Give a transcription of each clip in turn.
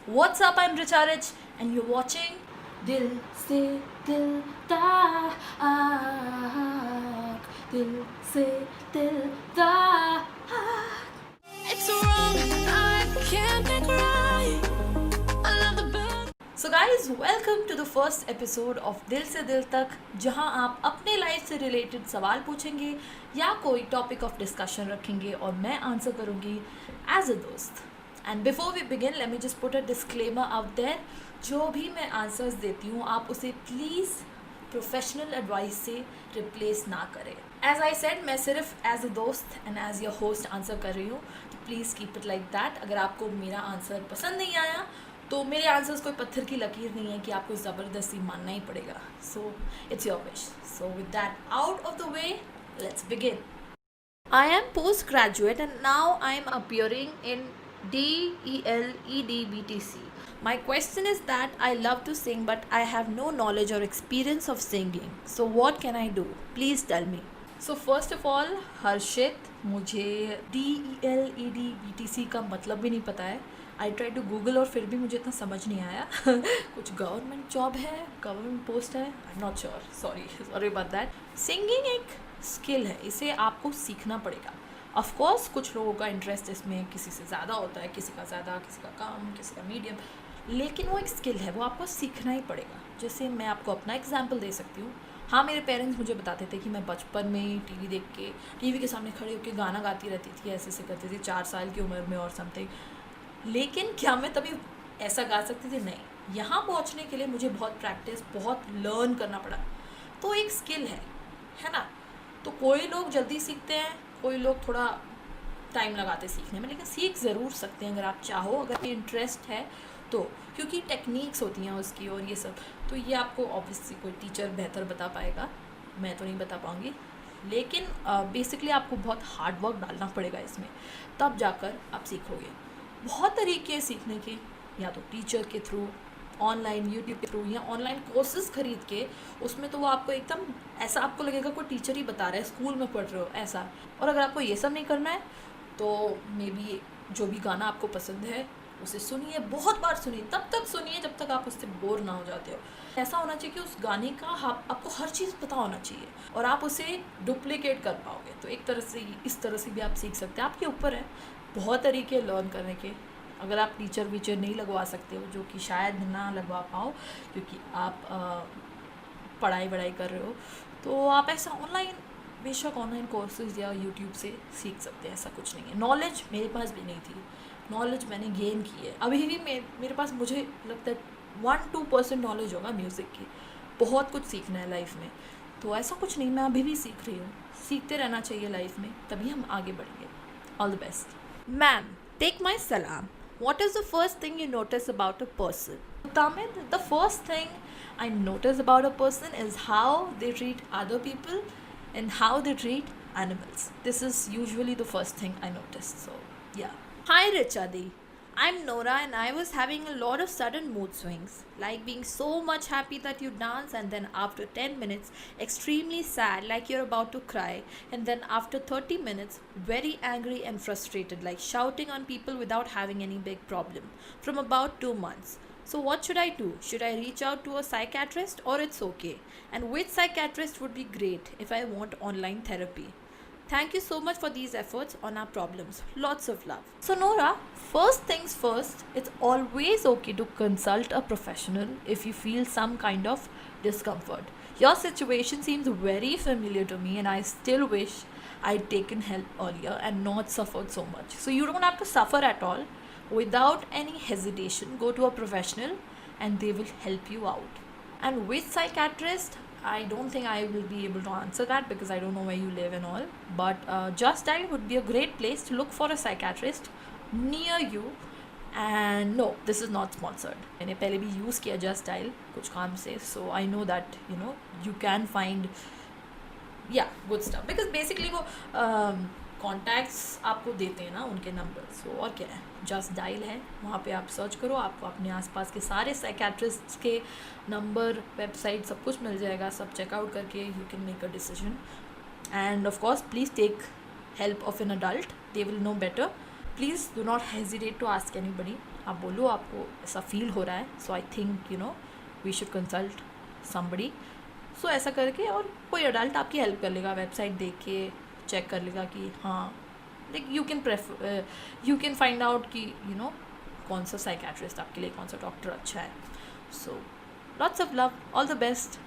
What's up? I'm Richa Rich, and you're watching Dil Se Dil Tak, Dil Se Dil Tak. It's wrong, I can't make right. I love the bird. So guys, welcome to the first episode of दिल से दिल तक, जहां आप अपने life से related सवाल पूछेंगे या कोई टॉपिक ऑफ डिस्कशन रखेंगे और मैं आंसर करूंगी एज अ दोस्त. And before we begin let me just put a disclaimer out there. जो भी मैं आंसर्स देती हूँ आप उसे प्लीज़ प्रोफेशनल एडवाइस से रिप्लेस ना करें. एज आई सेड, मैं सिर्फ एज अ दोस्त and as your host answer कर रही हूँ, तो please keep it like that. अगर आपको मेरा आंसर पसंद नहीं आया तो मेरे आंसर्स कोई पत्थर की लकीर नहीं है कि आपको ज़बरदस्ती मानना ही पड़ेगा. So it's your wish. So with that out of the way, let's begin. I am postgraduate and now I am appearing in DELEDBTC. My question is that I love to sing but I have no knowledge or experience of singing. So what can I do? Please tell me. So first of all, हर्षित, मुझे DELEDBTC का मतलब भी नहीं पता है. I try to Google और फिर भी मुझे इतना समझ नहीं आया. कुछ गवर्नमेंट जॉब है, गवर्नमेंट पोस्ट है, I am not sure. Sorry about that. Singing एक स्किल है, इसे आपको सीखना पड़ेगा. ऑफ कोर्स कुछ लोगों का इंटरेस्ट इसमें किसी से ज़्यादा होता है, किसी का ज़्यादा, किसी का कम, किसी का मीडियम, लेकिन वो एक स्किल है, वो आपको सीखना ही पड़ेगा. जैसे मैं आपको अपना एग्जांपल दे सकती हूँ. हाँ, मेरे पेरेंट्स मुझे बताते थे कि मैं बचपन में टीवी देख के, टीवी के सामने खड़े होकर गाना गाती रहती थी, ऐसे ऐसे करती थी 4 साल की उम्र में और समथिंग. लेकिन क्या मैं तभी ऐसा गा सकती थी? नहीं. यहाँ पहुँचने के लिए मुझे बहुत प्रैक्टिस, बहुत लर्न करना पड़ा. तो एक स्किल है ना. तो कोई लोग जल्दी सीखते हैं, कोई लोग थोड़ा टाइम लगाते सीखने में, लेकिन सीख ज़रूर सकते हैं अगर आप चाहो, अगर इंटरेस्ट है तो. क्योंकि टेक्निक्स होती हैं उसकी और ये सब, तो ये आपको ऑब्वियसली कोई टीचर बेहतर बता पाएगा, मैं तो नहीं बता पाऊँगी. लेकिन बेसिकली आपको बहुत हार्ड वर्क डालना पड़ेगा इसमें, तब जाकर आप सीखोगे. बहुत तरीके हैं सीखने के, या तो टीचर के थ्रू, ऑनलाइन यूट्यूब के थ्रू, या ऑनलाइन कोर्सेज खरीद के. उसमें तो वो आपको एकदम ऐसा आपको लगेगा कोई टीचर ही बता रहा है, स्कूल में पढ़ रहे हो ऐसा. और अगर आपको ये सब नहीं करना है तो मे बी जो भी गाना आपको पसंद है उसे सुनिए, बहुत बार सुनिए, तब तक सुनिए जब तक आप उससे बोर ना हो जाते हो. ऐसा होना चाहिए कि उस गाने का आपको हर चीज़ पता होना चाहिए और आप उसे डुप्लीकेट कर पाओगे. तो एक तरह से, इस तरह से भी आप सीख सकते हैं, आपके ऊपर है. बहुत तरीके लर्न करने के. अगर आप टीचर वीचर नहीं लगवा सकते हो, जो कि शायद ना लगवा पाओ क्योंकि आप पढ़ाई कर रहे हो, तो आप ऐसा ऑनलाइन, बेशक ऑनलाइन कोर्सेज या यूट्यूब से सीख सकते हैं. ऐसा कुछ नहीं है. नॉलेज मेरे पास भी नहीं थी, नॉलेज मैंने गेन की है. अभी भी मेरे पास, मुझे लगता है 1-2% नॉलेज होगा म्यूज़िक की. बहुत कुछ सीखना है लाइफ में, तो ऐसा कुछ नहीं, मैं अभी भी सीख रही हूँ. सीखते रहना चाहिए लाइफ में, तभी हम आगे बढ़ेंगे. All the best. Ma'am, take my salam. What is the first thing you notice about a person? Tamid, the first thing I notice about a person is how they treat other people and how they treat animals. This is usually the first thing I notice. So, yeah. Hi, Richadi. I'm Nora and I was having a lot of sudden mood swings, like being so much happy that you dance and then after 10 minutes extremely sad like you're about to cry, and then after 30 minutes very angry and frustrated like shouting on people without having any big problem from about 2 months. So what should I do? Should I reach out to a psychiatrist or it's okay? And which psychiatrist would be great if I want online therapy? Thank you so much for these efforts on our problems. Lots of love. So Nora, first things first, it's always okay to consult a professional if you feel some kind of discomfort. Your situation seems very familiar to me and I still wish I'd taken help earlier and not suffered so much. So you don't have to suffer at all. Without any hesitation, go to a professional and they will help you out. And which psychiatrist? I don't think I will be able to answer that because I don't know where you live and all. But Just Dial would be a great place to look for a psychiatrist near you. And no, this is not sponsored. मैंने पहले भी use किया Just Dial कुछ काम से, so I know that you can find good stuff because basically वो contacts आपको देते हैं ना, उनके नंबर. सो और क्या है, जस्ट डायल है, वहाँ पे आप सर्च करो, आपको अपने आसपास के सारे साइकेट्रिस्ट्स के नंबर, वेबसाइट, सब कुछ मिल जाएगा. सब चेकआउट करके you can make a decision. And of course please take help of an adult, they will know better. Please do not hesitate to ask anybody. आप बोलो आपको ऐसा फील हो रहा है, so I think we should consult somebody. So ऐसा करके, और कोई अडल्ट आपकी हेल्प कर लेगा, वेबसाइट देख के चेक कर लेगा कि हाँ, like you can find out कि कौन सा साइकेट्रिस्ट आपके लिए, कौन सा डॉक्टर अच्छा है। So lots of love, all the best.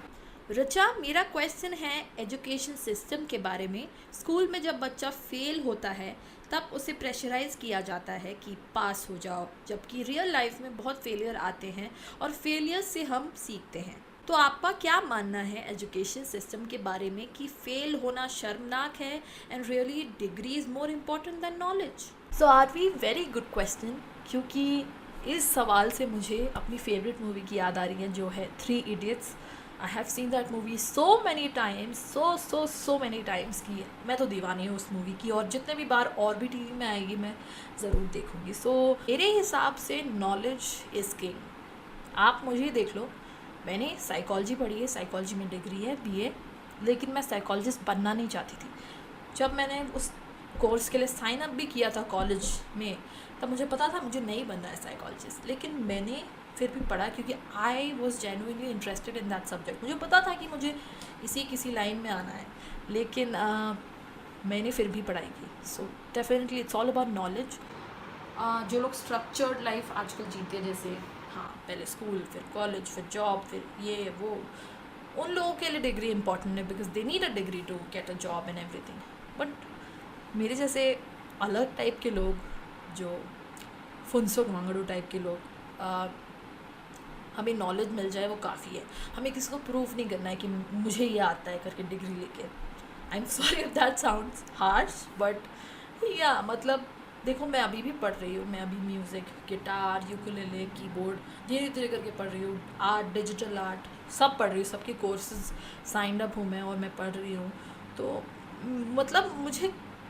रचा, मेरा क्वेश्चन है एजुकेशन सिस्टम के बारे में। स्कूल में जब बच्चा फेल होता है तब उसे प्रेशराइज किया जाता है कि पास हो जाओ, जबकि रियल लाइफ में बहुत फेलियर आते हैं और फेलियर से हम सीखते हैं। तो आपका क्या मानना है एजुकेशन सिस्टम के बारे में कि फेल होना शर्मनाक है and really degree is more important than knowledge? So Aarvi, very good question, क्योंकि इस सवाल से मुझे अपनी फेवरेट मूवी की याद आ रही है, जो है 3 Idiots। I have seen that movie so many times, so many times की मैं तो दीवानी हूँ उस मूवी की, और जितने भी बार और भी टीवी में आएगी मैं ज़रूर देखूँगी। सो मेरे हिसाब से नॉलेज इज़ किंग। आप मुझे देख लो, मैंने साइकोलॉजी पढ़ी है, साइकोलॉजी में डिग्री है BA, लेकिन मैं साइकोलॉजिस्ट बनना नहीं चाहती थी। जब मैंने उस कोर्स के लिए साइन अप भी किया था कॉलेज में, तब मुझे पता था मुझे नहीं बनना है साइकोलॉजिस्ट, लेकिन मैंने फिर भी पढ़ा क्योंकि I was genuinely interested in that subject. मुझे पता था कि मुझे किसी लाइन में आना है, लेकिन मैंने फिर भी पढ़ाई की। So definitely it's all about knowledge. जो लोग स्ट्रक्चर्ड लाइफ आजकल जीते हैं, जैसे हाँ पहले स्कूल, फिर कॉलेज, फिर जॉब, फिर ये वो, उन लोगों के लिए डिग्री इंपॉर्टेंट है because they need a degree to get a job and everything. But मेरे जैसे अलग टाइप के लोग, जो फुनसुक मंगड़ू टाइप के लोग, हमें नॉलेज मिल जाए वो काफ़ी है। हमें किसी को प्रूव नहीं करना है कि मुझे ये आता है करके डिग्री लेके। I am sorry if that sounds harsh, but या मतलब देखो, मैं अभी भी पढ़ रही हूँ। मैं अभी म्यूज़िक, गिटार, यूकुलेले, कीबोर्ड धीरे धीरे करके पढ़ रही हूँ। आर्ट, डिजिटल आर्ट सब पढ़ रही हूँ, सबके कोर्सेज साइंड अप हूँ मैं, और मैं पढ़ रही हूँ। तो मतलब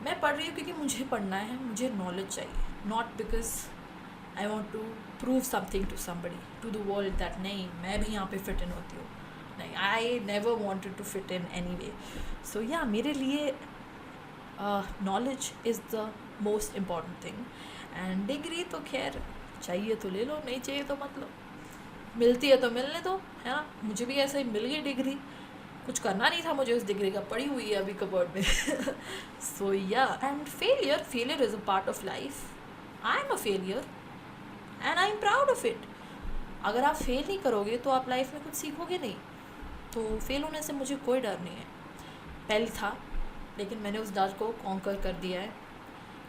मैं पढ़ रही हूँ क्योंकि मुझे पढ़ना है, मुझे नॉलेज चाहिए, not because I want to prove something to somebody, to the world that नहीं मैं भी यहाँ पे फिट इन होती हूँ। नहीं, I never wanted to fit in any way. So या मेरे लिए knowledge is the most important thing. And degree तो खैर चाहिए तो ले लो, नहीं चाहिए तो मतलब मिलती है तो मिलने दो, है ना। मुझे भी ऐसे ही मिल गई डिग्री, कुछ करना नहीं था मुझे उस डिग्री का, पड़ी हुई है अभी कबर्ड में। सो या, and failure is a part of life. I am a failure and I am proud of it. अगर आप फेल नहीं करोगे तो आप लाइफ में कुछ सीखोगे नहीं। तो फेल होने से मुझे कोई डर नहीं है। पहले था, लेकिन मैंने उस डर को कॉन्कर कर दिया है,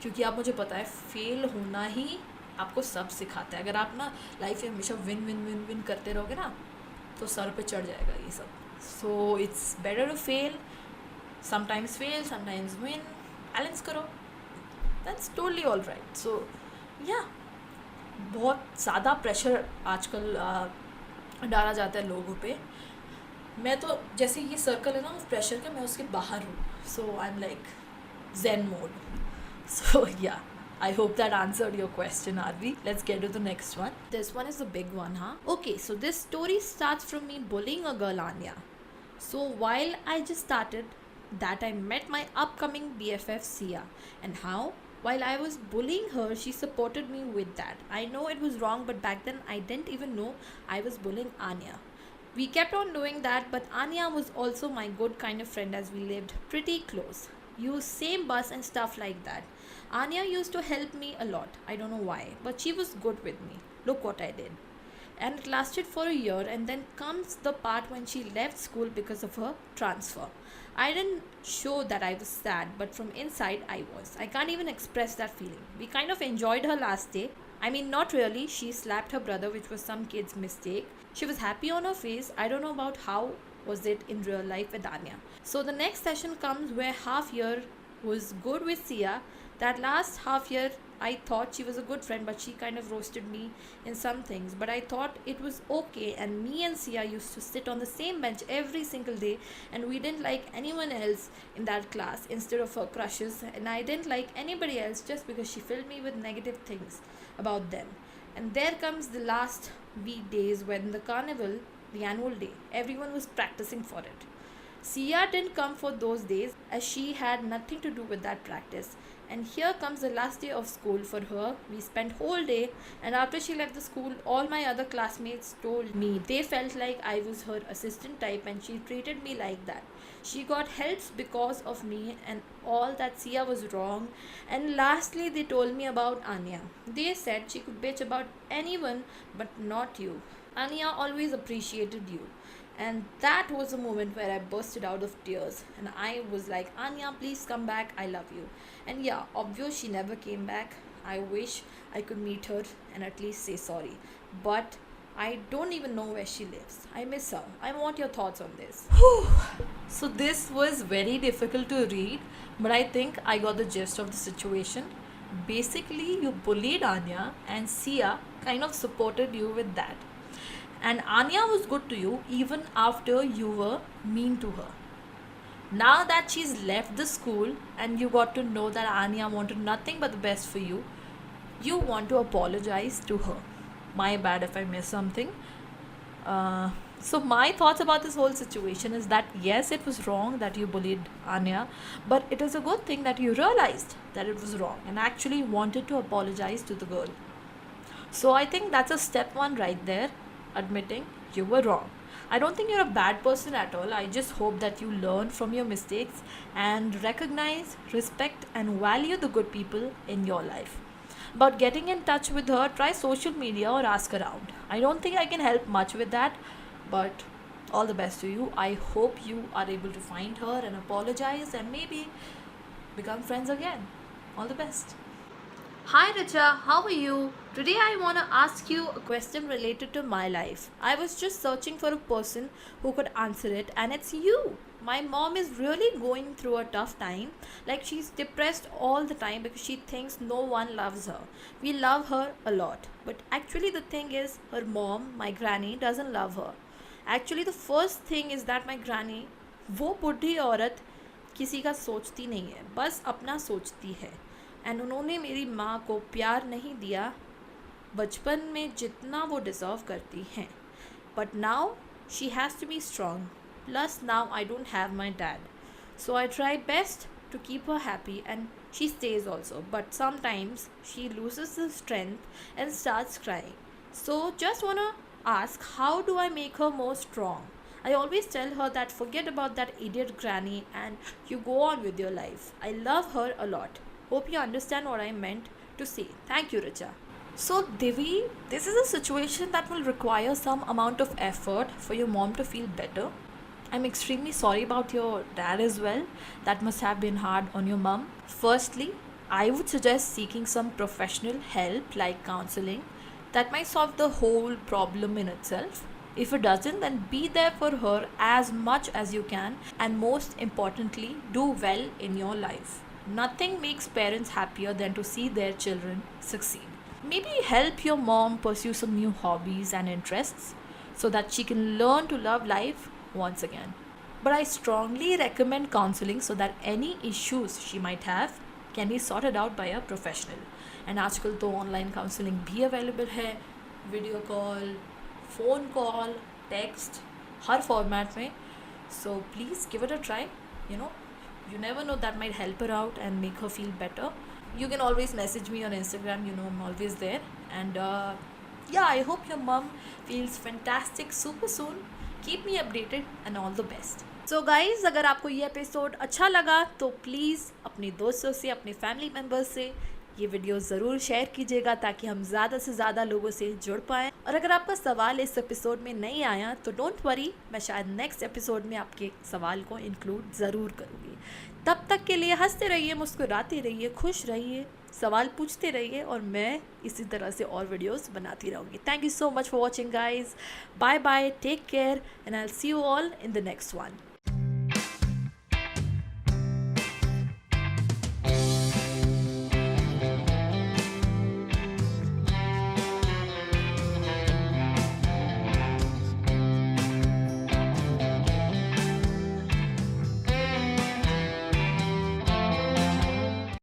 क्योंकि आप मुझे पता है फेल होना ही आपको सब सिखाता है। अगर आप ना लाइफ में हमेशा विन विन विन विन करते रहोगे ना, तो सर पे चढ़ जाएगा ये सब। So it's better to fail, sometimes win, balance करो, that's totally all right. So yeah, बहुत ज़्यादा प्रेशर आजकल डाला जाता है लोगों पे। मैं तो जैसे ये सर्कल है ना उस प्रेशर का, मैं उसके बाहर हूँ। So I am like zen mode. So yeah, I hope that answered your question, Arvi. Let's get to the next one. This one is a big one, huh? Okay, so this story starts from me bullying a girl, Anya. So while I just started that, I met my upcoming BFF, Sia. And how? While I was bullying her, she supported me with that. I know it was wrong, but back then I didn't even know I was bullying Anya. We kept on doing that, but Anya was also my good kind of friend as we lived pretty close. Use same bus and stuff like that. Anya used to help me a lot. I don't know why, but she was good with me. Look what I did. And it lasted for a year, and then comes the part when she left school because of her transfer. I didn't show that I was sad, but from inside I was. I can't even express that feeling. We kind of enjoyed her last day. I mean, not really. She slapped her brother, which was some kid's mistake. She was happy on her face. I don't know about how was it in real life with Anya. So the next session comes where half year was good with Sia. That last half year I thought she was a good friend, but she kind of roasted me in some things. But I thought it was okay, and me and Sia used to sit on the same bench every single day, and we didn't like anyone else in that class instead of her crushes, and I didn't like anybody else just because she filled me with negative things about them. And there comes the last weekdays when the carnival, the annual day, everyone was practicing for it. Sia didn't come for those days as she had nothing to do with that practice. And here comes the last day of school for her. We spent whole day, and after she left the school, all my other classmates told me they felt like I was her assistant type and she treated me like that. She got helps because of me and all that Sia was wrong. And lastly, they told me about Anya. They said she could bitch about anyone but not you. Anya always appreciated you. And that was a moment where I bursted out of tears and I was like, Anya, please come back. I love you. And yeah, obvious she never came back. I wish I could meet her and at least say sorry. But I don't even know where she lives. I miss her. I want your thoughts on this. Whew. So this was very difficult to read, but I think I got the gist of the situation. Basically, you bullied Anya and Sia kind of supported you with that. And Anya was good to you even after you were mean to her. Now that she's left the school and you got to know that Anya wanted nothing but the best for you, you want to apologize to her. My bad if I missed something. So my thoughts about this whole situation is that yes, it was wrong that you bullied Anya, but it is a good thing that you realized that it was wrong and actually wanted to apologize to the girl. So I think that's a step one right there, admitting you were wrong. I don't think you're a bad person at all. I just hope that you learn from your mistakes and recognize, respect, and value the good people in your life. About getting in touch with her, try social media or ask around. I don't think I can help much with that, but all the best to you. I hope you are able to find her and apologize and maybe become friends again. All the best. Hi Richa, how are you? Today I want to ask you a question related to my life. I was just searching for a person who could answer it, and it's you. My mom is really going through a tough time. Like she's depressed all the time because she thinks no one loves her. We love her a lot. But actually, the thing is, her mom, my granny, doesn't love her. Actually, the first thing is that my granny, वो बूढ़ी औरत किसी का सोचती नहीं है, बस अपना सोचती है. एंड उन्होंने मेरी माँ को प्यार नहीं दिया बचपन में जितना वो डिज़र्व करती हैं. But now she has to be strong. Plus now I don't have my dad. So I try best to keep her happy and she stays also, but sometimes she loses the strength and starts crying. So just want to ask, how do I make her more strong? I always tell her that forget about that idiot granny and you go on with your life. I love her a lot. Hope you understand what I meant to say. Thank you, Richa. So, Divi, this is a situation that will require some amount of effort for your mom to feel better. I'm extremely sorry about your dad as well. That must have been hard on your mom. Firstly, I would suggest seeking some professional help like counseling. That might solve the whole problem in itself. If it doesn't, then be there for her as much as you can, and most importantly, do well in your life. Nothing makes parents happier than to see their children succeed. Maybe help your mom pursue some new hobbies and interests so that she can learn to love life once again. But I strongly recommend counseling so that any issues she might have can be sorted out by a professional. And आजकल तो online counselling भी available है, video call, phone call, text, हर format में. So please give it a try. You never know, that might help her out and make her feel better. You can always message me on Instagram, I'm always there. And yeah, I hope your mom feels fantastic super soon. Keep me updated and all the best. So guys, अगर आपको ये episode अच्छा लगा तो please अपने दोस्तों से, अपने फैमिली मेम्बर्स से ये वीडियो ज़रूर शेयर कीजिएगा ताकि हम ज़्यादा से ज़्यादा लोगों से जुड़ पाएँ. और अगर आपका सवाल इस एपिसोड में नहीं आया तो डोंट वरी, मैं शायद नेक्स्ट एपिसोड में आपके सवाल को इंक्लूड ज़रूर करूँगी. तब तक के लिए हंसते रहिए, मुस्कुराते रहिए, खुश रहिए, सवाल पूछते रहिए और मैं इसी तरह से और वीडियोस बनाती रहूँगी. Thank you so much for watching guys. Bye bye, take care and I will see you all in the next one.